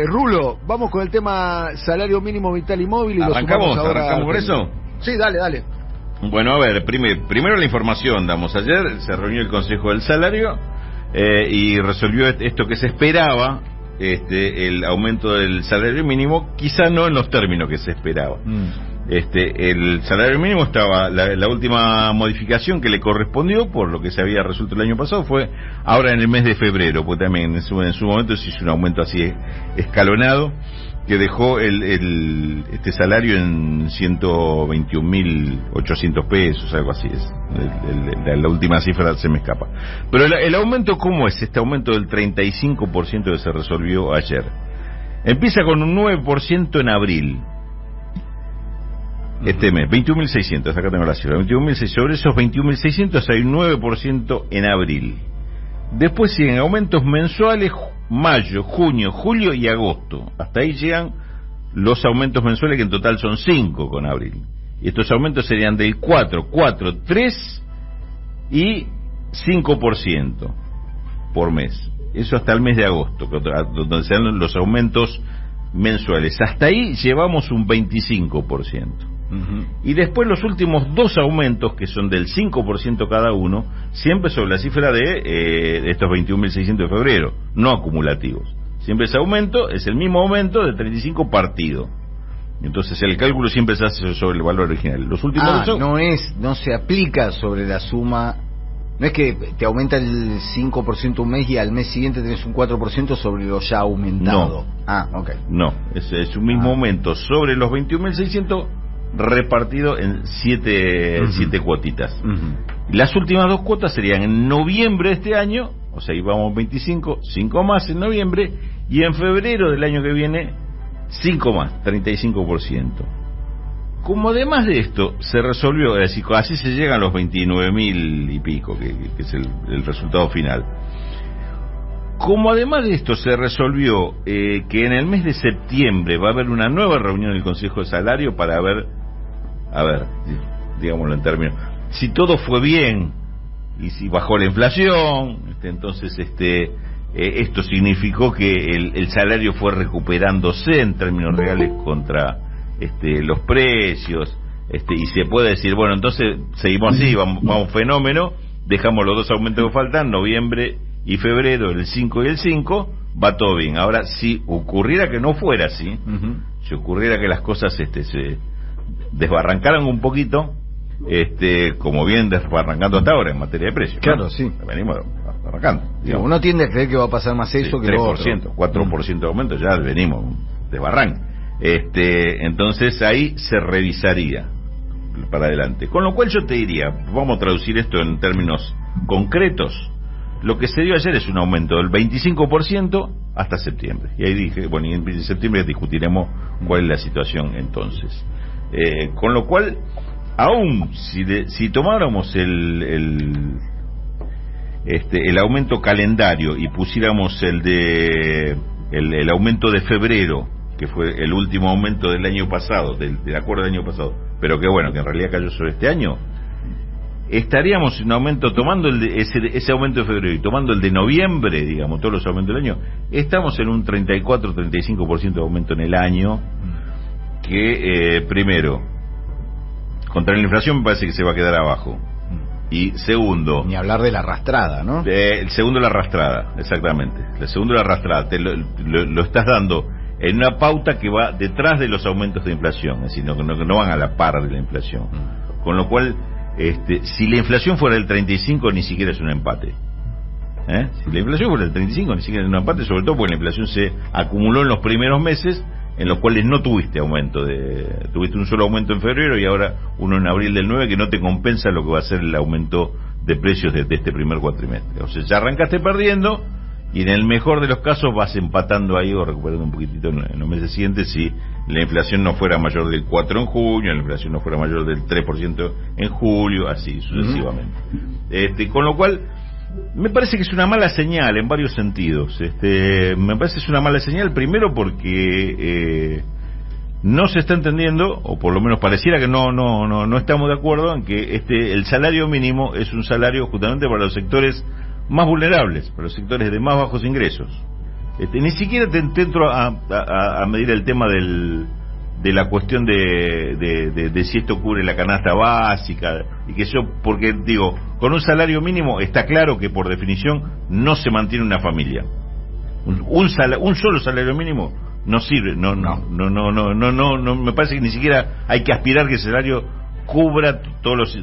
Rulo, vamos con el tema salario mínimo vital y móvil y ¿Arrancamos por eso? Sí, dale. Bueno, a ver, primero la información damos. Ayer se reunió el Consejo del Salario y resolvió esto que se esperaba, el aumento del salario mínimo, quizá no en los términos que se esperaba. El salario mínimo estaba, la última modificación que le correspondió por lo que se había resuelto el año pasado fue ahora en el mes de febrero, porque también en su momento se hizo un aumento así escalonado que dejó este salario en 121.800 pesos, algo así es. La última cifra se me escapa. Pero el aumento, ¿cómo es? Este aumento del 35% que se resolvió ayer. Empieza con un 9% en abril. Este mes, 21.600, acá tengo la cifra, 21.600, sobre esos 21.600 hay un 9% en abril. Después siguen aumentos mensuales, mayo, junio, julio y agosto. Hasta ahí llegan los aumentos mensuales, que en total son 5 con abril. Y estos aumentos serían del 4, 3 y 5% por mes. Eso hasta el mes de agosto, donde se dan los aumentos mensuales. Hasta ahí llevamos un 25%. Y después los últimos 2 aumentos, que son del 5% cada uno, siempre sobre la cifra de estos 21.600 de febrero, no acumulativos. Siempre ese aumento es el mismo aumento de 35 partido. Entonces el cálculo siempre se hace sobre el valor original. Los últimos no se aplica sobre la suma. No es que te aumenta el 5% un mes y al mes siguiente tenés un 4% sobre lo ya aumentado. No, es un mismo aumento sobre los 21.600 repartido en 7 cuotitas. Las últimas 2 cuotas serían en noviembre de este año, o sea, íbamos 25, 5 más en noviembre, y en febrero del año que viene 5 más, 35%. Como además de esto se resolvió, es decir, así se llegan a los 29.000 y pico, que es el resultado final. Como además de esto se resolvió que en el mes de septiembre va a haber una nueva reunión del Consejo de Salario para ver, digámoslo en términos, si todo fue bien y si bajó la inflación, entonces esto significó que el salario fue recuperándose en términos reales contra los precios, y se puede decir, bueno, entonces seguimos así, vamos fenómeno, dejamos los 2 aumentos que faltan, noviembre y febrero, el 5 y el 5, va todo bien. Ahora, si ocurriera que no fuera así, si ocurriera que las cosas se desbarrancaran un poquito, como vienen desbarrancando hasta ahora en materia de precios. Claro, ¿no? sí. Venimos arrancando. Uno tiende a creer que va a pasar más eso que 3%, lo otro. 4% de aumento, ya venimos desbarranca. Entonces ahí se revisaría para adelante. Con lo cual yo te diría, vamos a traducir esto en términos concretos. Lo que se dio ayer es un aumento del 25% hasta septiembre. Y ahí dije, bueno, y en septiembre discutiremos cuál es la situación entonces. Con lo cual, aún si tomáramos el aumento calendario y pusiéramos el aumento de febrero, que fue el último aumento del año pasado, del acuerdo del año pasado, pero que bueno, que en realidad cayó sobre este año, estaríamos en un aumento, tomando ese aumento de febrero y tomando el de noviembre, digamos, todos los aumentos del año, estamos en un 34-35% de aumento en el año, que primero, contra la inflación me parece que se va a quedar abajo. Y segundo, ni hablar de la arrastrada, ¿no? El segundo, la arrastrada, exactamente. El segundo, la arrastrada, lo estás dando en una pauta que va detrás de los aumentos de inflación, es decir, no van a la par de la inflación. Con lo cual, si la inflación fuera del 35, ni siquiera es un empate. Si la inflación fuera del 35, ni siquiera es un empate, sobre todo porque la inflación se acumuló en los primeros meses, en los cuales no tuviste aumento, tuviste un solo aumento en febrero y ahora uno en abril del 9 que no te compensa lo que va a ser el aumento de precios de este primer cuatrimestre. O sea, ya arrancaste perdiendo y en el mejor de los casos vas empatando ahí o recuperando un poquitito en los meses siguientes si la inflación no fuera mayor del 4 en junio, la inflación no fuera mayor del 3% en julio, así sucesivamente. Con lo cual, me parece que es una mala señal en varios sentidos. Me parece que es una mala señal, primero porque no se está entendiendo, o por lo menos pareciera que no estamos de acuerdo en que el salario mínimo es un salario justamente para los sectores más vulnerables, para los sectores de más bajos ingresos, Ni siquiera te entro a medir el tema de la cuestión de si esto cubre la canasta básica y que eso, porque digo, con un salario mínimo está claro que por definición no se mantiene una familia. Un solo salario mínimo no sirve, no, me parece que ni siquiera hay que aspirar que el salario cubra todas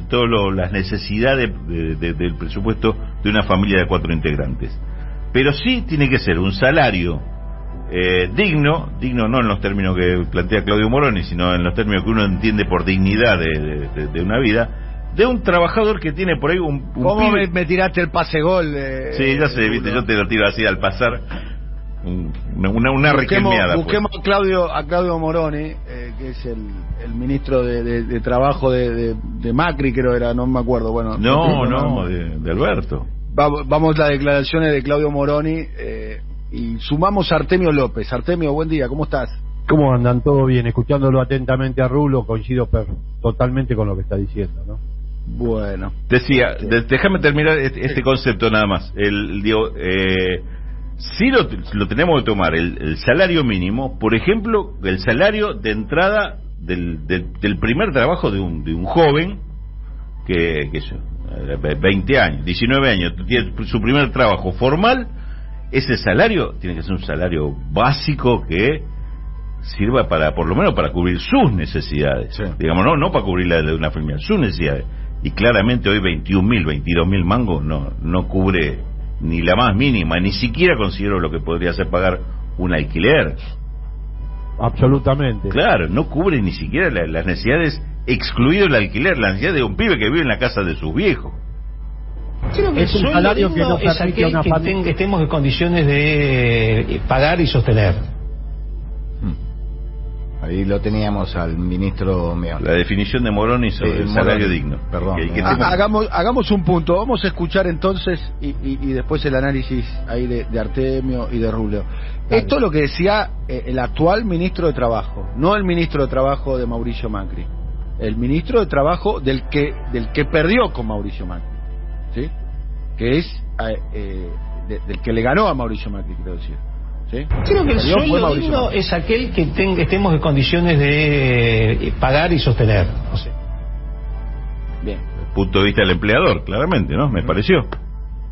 las necesidades del presupuesto de una familia de 4 integrantes. Pero sí tiene que ser un salario digno no en los términos que plantea Claudio Moroni, sino en los términos que uno entiende por dignidad de una vida, de un trabajador que tiene por ahí un ¿Cómo me tiraste el pase gol? Sí, ya sé, viste, yo te lo tiro así al pasar. Una requemeada. Busquemos a Claudio Moroni, que es el ministro de Trabajo de Macri, creo era, no me acuerdo. Bueno, de Alberto. Vamos las declaraciones de Claudio Moroni y sumamos a Artemio López. Artemio, buen día, ¿cómo estás? ¿Cómo andan? ¿Todo bien? Escuchándolo atentamente a Rulo, coincido totalmente con lo que está diciendo, ¿no? Bueno. Decía, déjame terminar este concepto nada más. Sí lo tenemos que tomar, el salario mínimo, por ejemplo, el salario de entrada del primer trabajo de un joven que 20 años, 19 años, tiene su primer trabajo formal. Ese salario tiene que ser un salario básico que sirva por lo menos para cubrir sus necesidades, sí. Digamos, no para cubrir la de una familia, sus necesidades. Y claramente hoy 21.000, 22.000 mangos no cubre ni la más mínima, ni siquiera considero lo que podría hacer pagar un alquiler. Absolutamente. Claro, no cubre ni siquiera las necesidades, excluido el alquiler, la necesidad de un pibe que vive en la casa de sus viejos. Creo que es un salario que no es aquel que estemos en condiciones de pagar y sostener. Ahí lo teníamos al ministro Meón. La definición de Moroni sobre el salario digno. Perdón. Hagamos un punto. Vamos a escuchar entonces y después el análisis ahí de Artemio y de Rulio. Esto es lo que decía el actual ministro de Trabajo, no el ministro de Trabajo de Mauricio Macri. El ministro de Trabajo del que perdió con Mauricio Macri, ¿sí? Que es del que le ganó a Mauricio Macri, quiero decir. ¿Sí? Creo que el sueldo digno es aquel que estemos en condiciones de pagar y sostener. No sé. Bien. Desde el punto de vista del empleador, claramente, ¿no? Me pareció.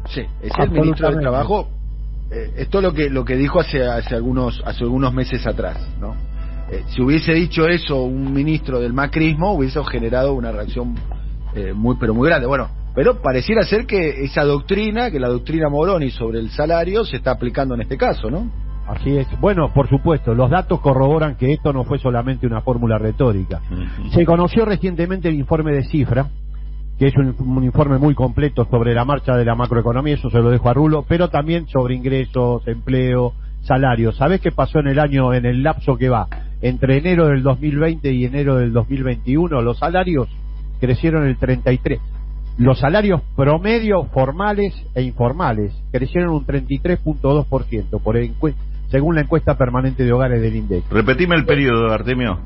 Sí, es el ministro del Trabajo. Esto es lo que dijo hace algunos meses atrás, ¿no? Si hubiese dicho eso un ministro del macrismo, hubiese generado una reacción muy grande. Bueno, pero pareciera ser que esa doctrina, que la doctrina Moroni sobre el salario, se está aplicando en este caso, ¿no? Así es. Bueno, por supuesto, los datos corroboran que esto no fue solamente una fórmula retórica. Se conoció recientemente el informe de Cifra, que es un informe muy completo sobre la marcha de la macroeconomía, eso se lo dejo a Rulo, pero también sobre ingresos, empleo, salarios. ¿Sabés qué pasó en el lapso que va? Entre enero del 2020 y enero del 2021, los salarios crecieron el 33%. Los salarios promedio formales e informales crecieron un 33.2% según la encuesta permanente de hogares del INDEC. Repetime el periodo, Artemio.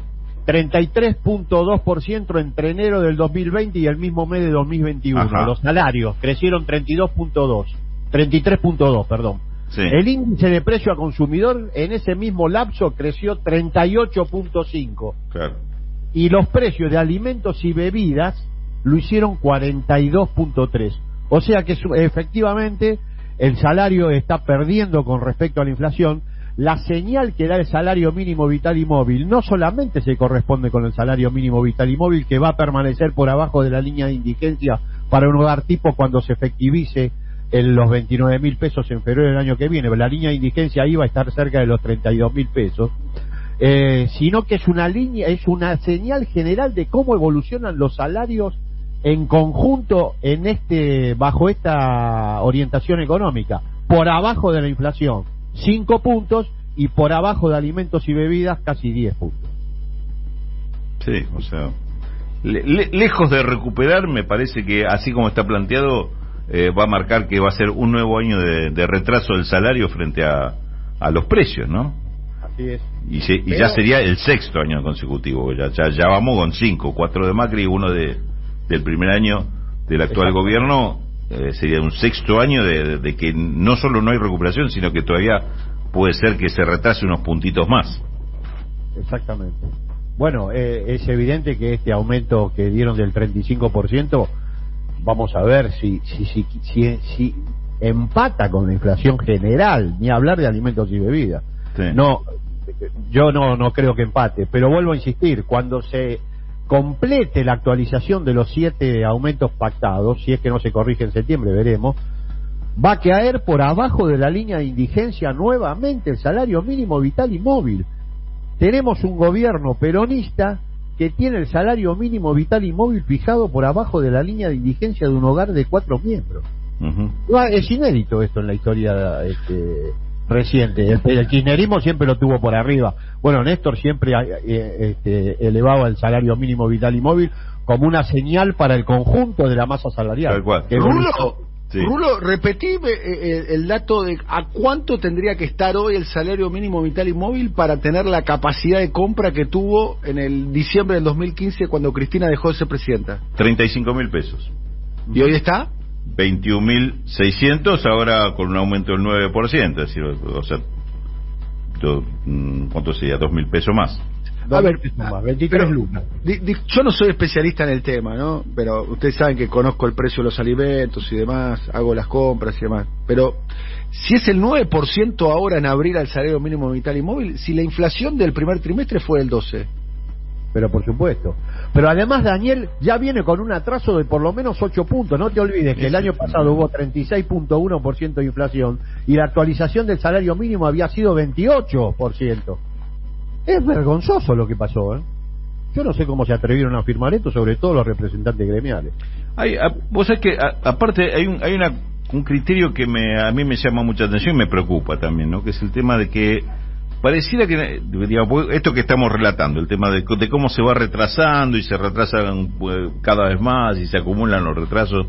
33.2% entre enero del 2020 y el mismo mes de 2021. Ajá. Los salarios crecieron 33.2, perdón. Sí. El índice de precio a consumidor en ese mismo lapso creció 38.5. Claro. Y los precios de alimentos y bebidas lo hicieron 42.3. O sea que efectivamente el salario está perdiendo con respecto a la inflación. La señal que da el salario mínimo vital y móvil no solamente se corresponde con el salario mínimo vital y móvil, que va a permanecer por abajo de la línea de indigencia para un hogar tipo cuando se efectivice los 29.000 pesos en febrero del año que viene. La línea de indigencia ahí va a estar cerca de los 32.000 pesos. Sino que es una señal general de cómo evolucionan los salarios en conjunto bajo esta orientación económica, por abajo de la inflación 5 puntos y por abajo de alimentos y bebidas casi 10 puntos. Sí, o sea, lejos de recuperar, me parece que así como está planteado va a marcar que va a ser un nuevo año de retraso del salario frente a los precios, ¿no? Así es. Y ya sería el 6º año consecutivo, ya vamos con 5, 4 de Macri y 1 del primer año del actual gobierno. Sería un 6º año de que no solo no hay recuperación, sino que todavía puede ser que se retrase unos puntitos más. Exactamente. Bueno, es evidente que este aumento que dieron del 35%, vamos a ver si empata con la inflación general, ni hablar de alimentos y bebidas. Sí. No, yo no creo que empate, pero vuelvo a insistir, cuando se complete la actualización de los 7 aumentos pactados, si es que no se corrige en septiembre, veremos, va a caer por abajo de la línea de indigencia nuevamente el salario mínimo vital y móvil. Tenemos un gobierno peronista que tiene el salario mínimo vital y móvil fijado por abajo de la línea de indigencia de un hogar de 4 miembros. Es inédito esto en la historia reciente. El kirchnerismo siempre lo tuvo por arriba. Bueno, Néstor siempre elevaba el salario mínimo vital y móvil como una señal para el conjunto de la masa salarial. Tal cual. Rulo, repetime el dato de a cuánto tendría que estar hoy el salario mínimo vital y móvil para tener la capacidad de compra que tuvo en el diciembre del 2015 cuando Cristina dejó de ser presidenta. 35.000 pesos. ¿Y hoy está? 21.600, ahora con un aumento del 9%, es decir, o sea, ¿cuánto sería? 2.000 pesos más. A ver, 23 lucas. Yo no soy especialista en el tema, ¿no? Pero ustedes saben que conozco el precio de los alimentos y demás, hago las compras y demás. Pero si es el 9% ahora en abril al salario mínimo vital y móvil, si la inflación del primer trimestre fue el 12%. Pero por supuesto. Pero además, Daniel, ya viene con un atraso de por lo menos 8 puntos. No te olvides que el año pasado hubo 36.1% de inflación y la actualización del salario mínimo había sido 28%. Es vergonzoso lo que pasó, ¿eh? Yo no sé cómo se atrevieron a afirmar esto, sobre todo los representantes gremiales. Vos sabés que, aparte, hay un criterio que a mí me llama mucha atención y me preocupa también, ¿no? Que es el tema de que pareciera que, digamos, esto que estamos relatando, el tema de cómo se va retrasando y se retrasan cada vez más y se acumulan los retrasos,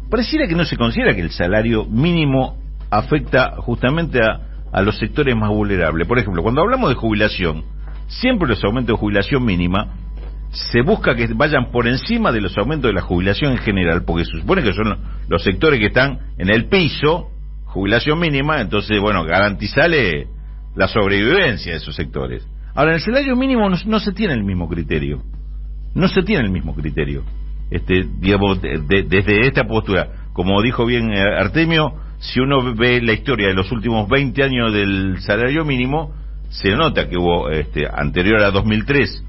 pareciera que no se considera que el salario mínimo afecta justamente a los sectores más vulnerables. Por ejemplo, cuando hablamos de jubilación, siempre los aumentos de jubilación mínima se busca que vayan por encima de los aumentos de la jubilación en general, porque se supone que son los sectores que están en el piso, jubilación mínima, entonces, bueno, garantizarle la sobrevivencia de esos sectores. Ahora, en el salario mínimo no se tiene el mismo criterio. No se tiene el mismo criterio. Digamos, desde esta postura, como dijo bien Artemio, si uno ve la historia de los últimos 20 años del salario mínimo, se nota que hubo, anterior a 2003,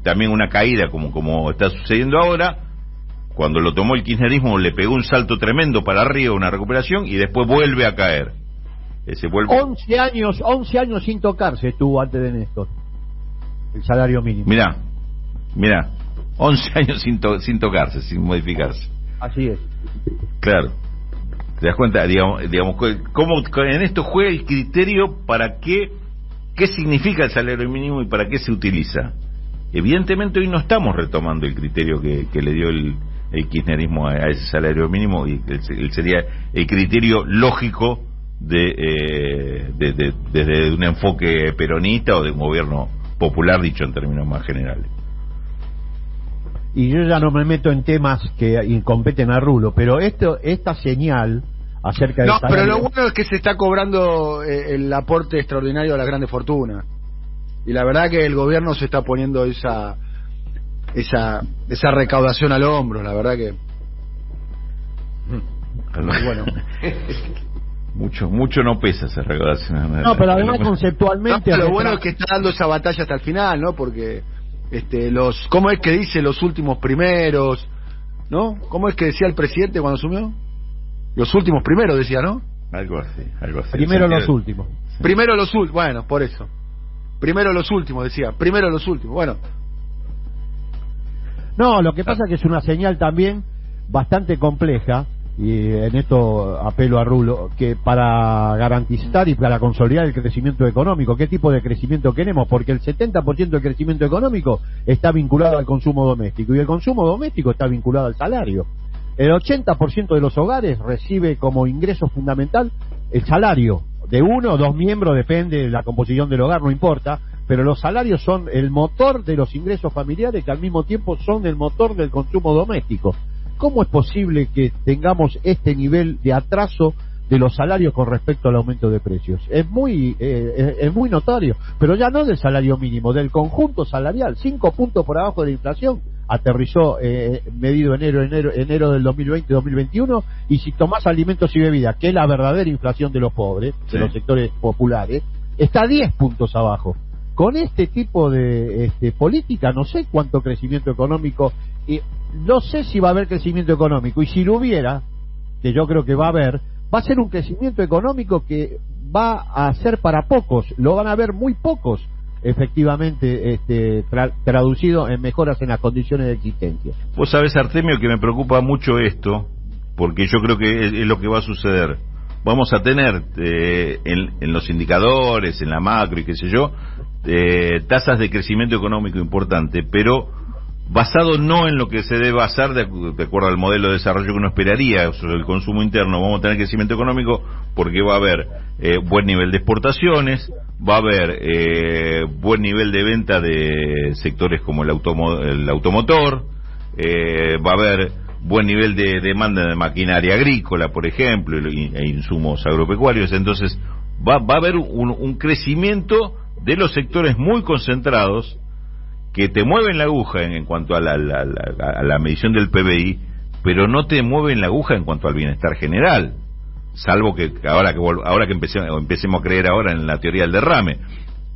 también una caída como está sucediendo ahora. Cuando lo tomó el kirchnerismo le pegó un salto tremendo para arriba, una recuperación, y después vuelve a caer. 11 años sin tocarse estuvo antes de Néstor, el salario mínimo. Mirá, 11 años sin tocarse, sin modificarse. Así es. Claro. ¿Te das cuenta? Digamos, cómo en esto juega el criterio para qué significa el salario mínimo y para qué se utiliza. Evidentemente hoy no estamos retomando el criterio que le dio el kirchnerismo a ese salario mínimo, y sería el criterio lógico desde un enfoque peronista o de un gobierno popular, dicho en términos más generales. Y yo ya no me meto en temas que competen a Rulo, pero esta señal acerca del salario... pero lo bueno es que se está cobrando el aporte extraordinario a las grandes fortunas, y la verdad que el gobierno se está poniendo esa recaudación al hombro, la verdad que bueno. mucho no pesa esa recaudación. No, pero además conceptualmente lo bueno es que está dando esa batalla hasta el final, ¿no? Porque ¿cómo es que dice los últimos primeros, ¿no? ¿Cómo es que decía el presidente cuando asumió? Los últimos primeros decía, ¿no? Algo así. Primero los últimos. Sí. Primero los últimos, bueno, por eso. Primero los últimos, decía. Primero los últimos, bueno. No, lo que pasa es que es una señal también bastante compleja, y en esto apelo a Rulo, que para garantizar y para consolidar el crecimiento económico, ¿qué tipo de crecimiento queremos? Porque el 70% del crecimiento económico está vinculado al consumo doméstico, y el consumo doméstico está vinculado al salario. El 80% de los hogares recibe como ingreso fundamental el salario de uno o dos miembros, depende de la composición del hogar, no importa, pero los salarios son el motor de los ingresos familiares, que al mismo tiempo son el motor del consumo doméstico. ¿Cómo es posible que tengamos este nivel de atraso de los salarios con respecto al aumento de precios. Es muy notorio, pero ya no del salario mínimo, del conjunto salarial, 5 puntos por abajo de la inflación, aterrizó medido enero del 2020-2021, y si tomás alimentos y bebidas, que es la verdadera inflación de los pobres, de los sectores populares, está 10 puntos abajo. Con este tipo de política, no sé cuánto crecimiento económico, no sé si va a haber crecimiento económico, y si lo hubiera, que yo creo que va a haber, va a ser un crecimiento económico que va a ser para pocos, lo van a ver muy pocos, efectivamente, traducido en mejoras en las condiciones de existencia. Vos sabés, Artemio, que me preocupa mucho esto, porque yo creo que es lo que va a suceder. Vamos a tener en los indicadores, en la macro y qué sé yo, tasas de crecimiento económico importante, pero basado no en lo que se debe basar de acuerdo al modelo de desarrollo que uno esperaría sobre el consumo interno. Vamos a tener crecimiento económico porque va a haber buen nivel de exportaciones, va a haber buen nivel de venta de sectores como el automotor, va a haber buen nivel de demanda de maquinaria agrícola, por ejemplo, e insumos agropecuarios. Entonces va a haber un crecimiento de los sectores muy concentrados que te mueven la aguja en cuanto a la medición del PBI, pero no te mueven la aguja en cuanto al bienestar general, salvo que ahora que empecemos a creer ahora en la teoría del derrame,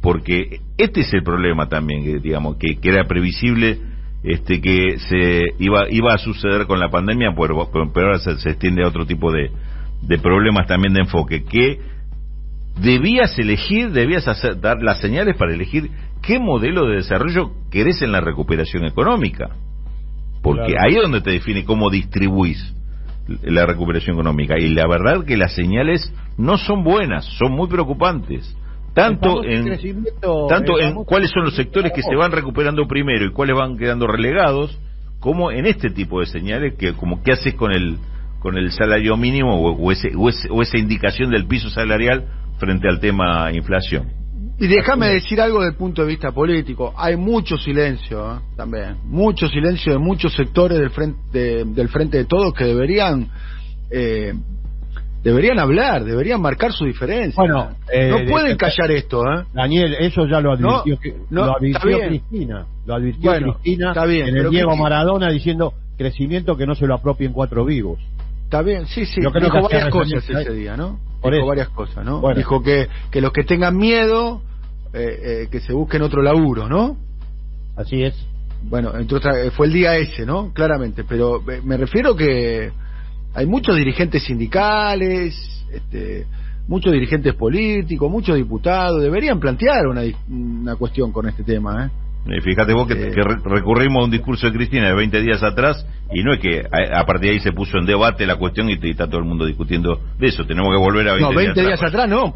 porque este es el problema también, que era previsible, que se iba a suceder con la pandemia, pero ahora se extiende a otro tipo de problemas también de enfoque, que debías dar las señales para elegir qué modelo de desarrollo querés en la recuperación económica, porque ahí es donde te define cómo distribuís la recuperación económica, y la verdad que las señales no son buenas, son muy preocupantes, tanto en cuáles son los sectores que se van recuperando primero y cuáles van quedando relegados, como en este tipo de señales, que como qué haces con el salario mínimo o esa indicación del piso salarial frente al tema inflación. Y déjame decir algo desde el punto de vista político. Hay mucho silencio, también. Mucho silencio de muchos sectores del frente de todos que deberían hablar, deberían marcar su diferencia. Bueno, no pueden callar esto, Daniel, eso ya lo advirtió, lo advirtió Cristina. Lo advirtió Cristina en el Diego Maradona, diciendo crecimiento que no se lo apropien 4 vivos. Está bien, sí. Dijo varias cosas ese día, ¿no? Dijo varias cosas, ¿no? Bueno. Dijo que los que tengan miedo, que se busquen otro laburo, ¿no? Así es. Bueno, entonces fue el día ese, ¿no? Claramente, pero me refiero que hay muchos dirigentes sindicales, muchos dirigentes políticos, muchos diputados, deberían plantear una cuestión con este tema, Fíjate vos que recurrimos a un discurso de Cristina de 20 días atrás, y no es que a partir de ahí se puso en debate la cuestión y está todo el mundo discutiendo de eso. Tenemos que volver a 20 días atrás no,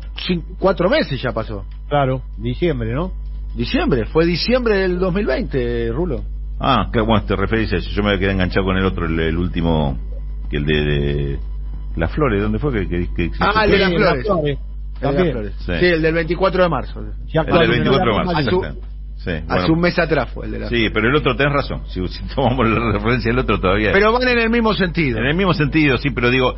4 meses ya pasó. Claro, diciembre, ¿no? Fue diciembre del 2020, Rulo. Ah, que bueno, te referís a eso. Yo me quedé enganchado con el otro, el último, que el de Las Flores. ¿Dónde fue que el de Las Flores. Sí, el del 24 de marzo. El del 24 de marzo, sí, hace un mes atrás fue el de la... Sí, pero el otro, tenés razón. Si tomamos la referencia del otro todavía... Pero van en el mismo sentido. En el mismo sentido, sí, pero digo,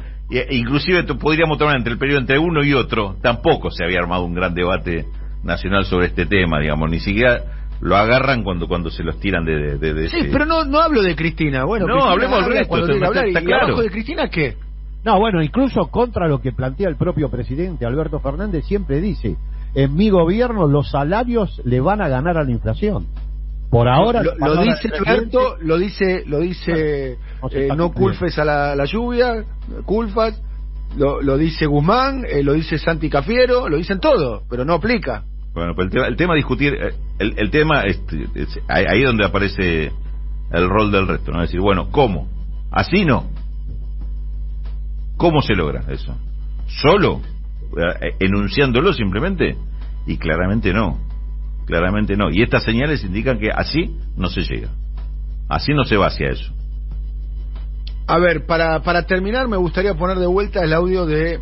inclusive podríamos tomar entre el periodo entre uno y otro, tampoco se había armado un gran debate nacional sobre este tema, digamos, ni siquiera lo agarran cuando se los tiran de Sí, pero no hablo de Cristina, bueno... No, Cristina hablemos del resto, está claro. ¿Y abajo de Cristina qué? No, bueno, incluso contra lo que plantea el propio presidente Alberto Fernández, siempre dice: en mi gobierno los salarios le van a ganar a la inflación. Por ahora lo dice Alberto, lo dice no culpes a la lluvia, culpas, lo dice Guzmán, lo dice Santi Cafiero, lo dicen todo, pero no aplica. Bueno, pues el tema a discutir, el tema es ahí donde aparece el rol del resto, ¿no? Es decir, bueno, ¿cómo? Así no. ¿Cómo se logra eso? ¿Solo? ¿Enunciándolo simplemente? Y claramente no. Y estas señales indican que así no se llega. Así no se va hacia eso. A ver, para terminar me gustaría poner de vuelta el audio de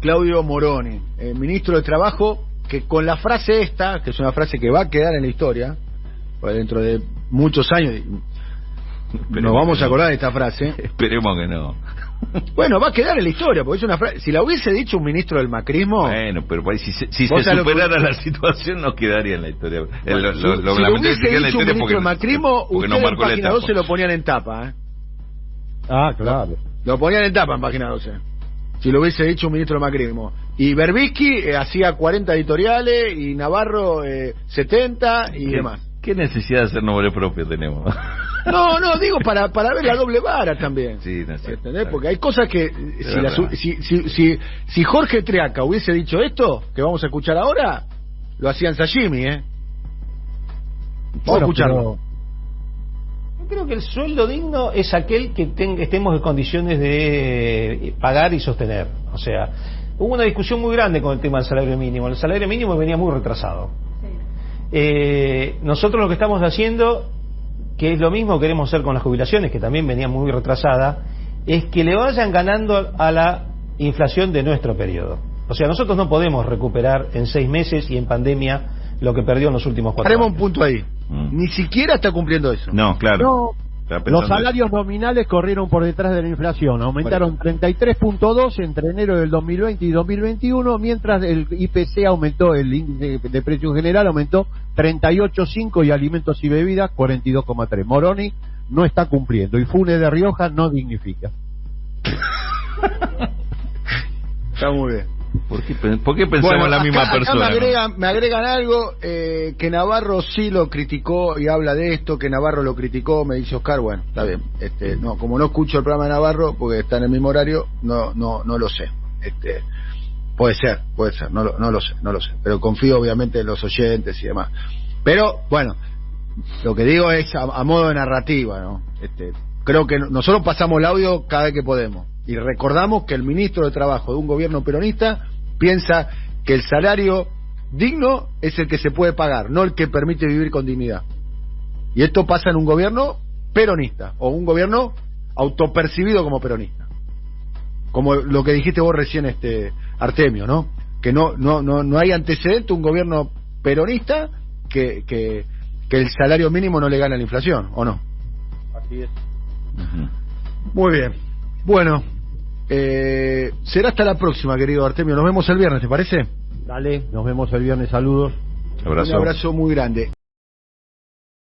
Claudio Moroni, el ministro de Trabajo, que con la frase esta, que es una frase que va a quedar en la historia, pues dentro de muchos años nos vamos a acordar de esta frase. Esperemos que no. Bueno, va a quedar en la historia, porque es una frase. Si la hubiese dicho un ministro del macrismo. Bueno, pero si se superara la situación, no quedaría en la historia. Bueno, si lo hubiese dicho un ministro del macrismo, ustedes en página 12 lo ponían en tapa, ¿eh? Ah, claro. Lo ponían en tapa en página 12. Si lo hubiese dicho un ministro del macrismo. Y Berbisky hacía 40 editoriales, y Navarro 70 y demás. ¿Qué necesidad de hacer nombre propio tenemos? No, digo para ver la doble vara también. Sí, no sé. ¿Entendés? Porque hay cosas que si Jorge Triaca hubiese dicho esto que vamos a escuchar ahora, lo hacían sashimi, ¿eh? Vamos a escucharlo. Yo creo que el sueldo digno es aquel que estemos en condiciones de pagar y sostener. O sea, hubo una discusión muy grande con el tema del salario mínimo. El salario mínimo venía muy retrasado. Nosotros lo que estamos haciendo, que es lo mismo que queremos hacer con las jubilaciones, que también venía muy retrasada, es que le vayan ganando a la inflación de nuestro periodo. O sea, nosotros no podemos recuperar en 6 meses y en pandemia lo que perdió en los últimos 4 años. Haremos un punto ahí. Ni siquiera está cumpliendo eso. No, claro. No. Los salarios nominales corrieron por detrás de la inflación, aumentaron 33.2 entre enero del 2020 y 2021, mientras el IPC aumentó, el índice de precio general aumentó 38.5 y alimentos y bebidas 42.3. Moroni no está cumpliendo y Funes de Rioja no dignifica. Está muy bien. ¿Por qué pensamos la misma persona? Acá me agregan algo, que Navarro sí lo criticó y habla de esto, que Navarro lo criticó, me dice Oscar. Bueno, está bien. No, como no escucho el programa de Navarro porque está en el mismo horario, no lo sé. Puede ser, no lo sé, pero confío obviamente en los oyentes y demás. Pero bueno, lo que digo es a modo de narrativa, ¿no? Creo que nosotros pasamos el audio cada vez que podemos. Y recordamos que el ministro de Trabajo de un gobierno peronista piensa que el salario digno es el que se puede pagar, no el que permite vivir con dignidad. Y esto pasa en un gobierno peronista, o un gobierno autopercibido como peronista. Como lo que dijiste vos recién, Artemio, ¿no? Que no hay antecedente un gobierno peronista que el salario mínimo no le gana la inflación, ¿o no? Así es. Muy bien. Bueno, será hasta la próxima, querido Artemio. Nos vemos el viernes, ¿te parece? Dale, nos vemos el viernes. Saludos. Un abrazo muy grande.